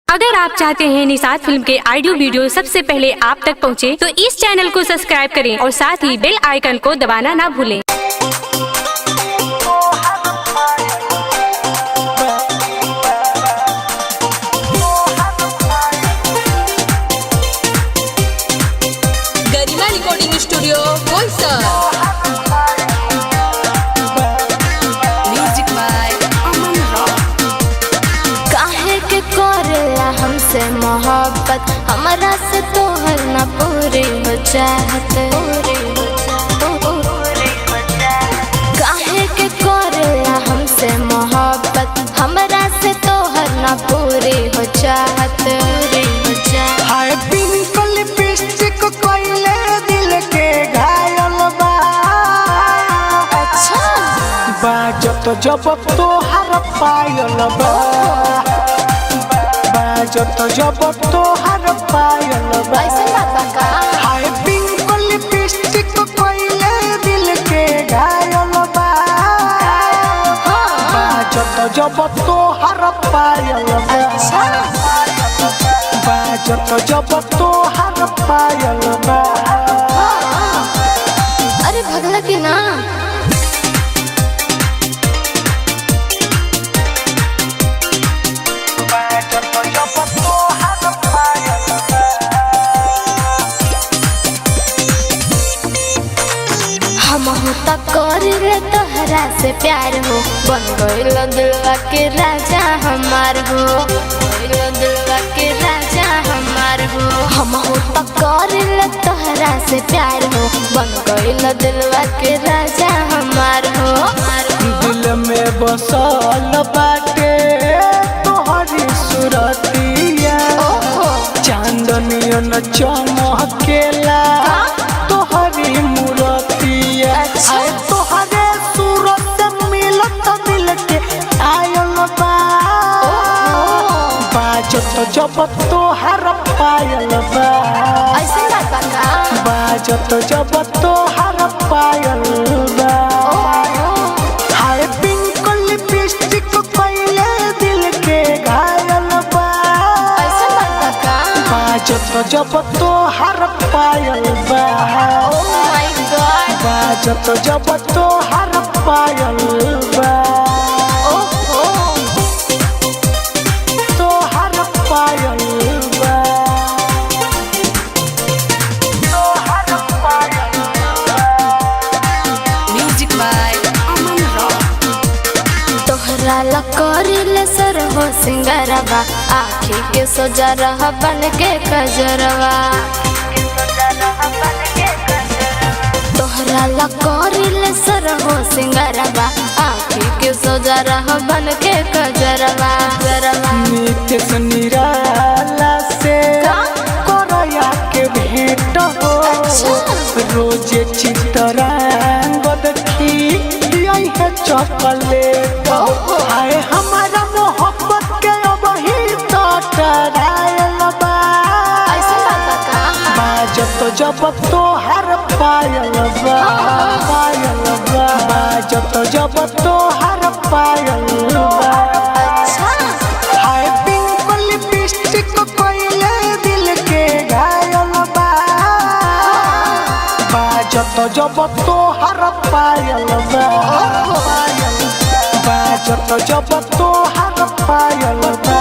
अगर आप चाहते हैं निषाद फिल्म के ऑडियो वीडियो सबसे पहले आप तक पहुंचे, तो इस चैनल को सब्सक्राइब करें और साथ ही बेल आइकन को दबाना ना भूलें। Garima recording studio Boisar. Music by Aman Rock. काहे के करेला हमसे मोहब्बत, हमारा से तोहर ना पूरी हो चाहत। काहे के करेला हमसे मोहब्बत, हमारा से तोहर ना पूरी हो चाहत। हाय पिंक लिपस्टिक कोइले दिल के घायल बा। अच्छा बाजत जब तोहर पायल बा, बाजत जब तोहर पायल बा। ऐसा बात का हाय पिंक लिपस्टिक कोइले दिल के घायल बा। बाजत जब तोहर पायल बा। अच्छा बाजत जब तोहर पायल बा। अरे भगला की ना बाजत जब तोहर पायल बा। हम होता करिले तोहरा से प्यार हो, बन गइल दिलवा के राजा हमार हो, गइल दिलवा के राजा हमार हो। हम होता करिले तोहरा से प्यार हो, बन गइल दिलवा के राजा हमार हो। दिल में बसल बाटे तोहरी सुरतिया, ओहो चांदनियन चमकेला तोहरी मूरतिया। अच्छा। आए तोहरे सूरत मिलत दिल के आयल बा। बाजत जब तोहर पायल बा। ऐसे बात का बाजत जब तोहर पायल बा। हाय पिंक लिपस्टिक कोइले दिल के घायल बा। ऐसे बात का बाजत जब तोहर पायल बा। ओ माय गॉड बाजत जब तोहर पायल बा। ओहो तोहर पायल बा। तोहर पायल बा। Music by Aman Rock. तोहरा ला करिले सर हो सिंगारवा, आँखी के सोजा रह बन के कजरवा। तोहरा ला करिले सर हो सिंगारवा, आँखी के सोजा रह बन के कजरवा। नितेश निराला से करया के भेंट हो। रोज चितरांगद खी यही है चॉकलेट। ओहो। हाय हमारा मोहब्बत के अब ही तो टरायल बा। ऐसा बात का बाजत जब तोहर पायल बा। पायल बा। बाजत जब तोहर पायल बा। अच्छा हाय पिंक लिपस्टिक कोइले दिल के घायल बा। बाजत जब तोहर पायल बा। बाजत जब तोहर पायल बा।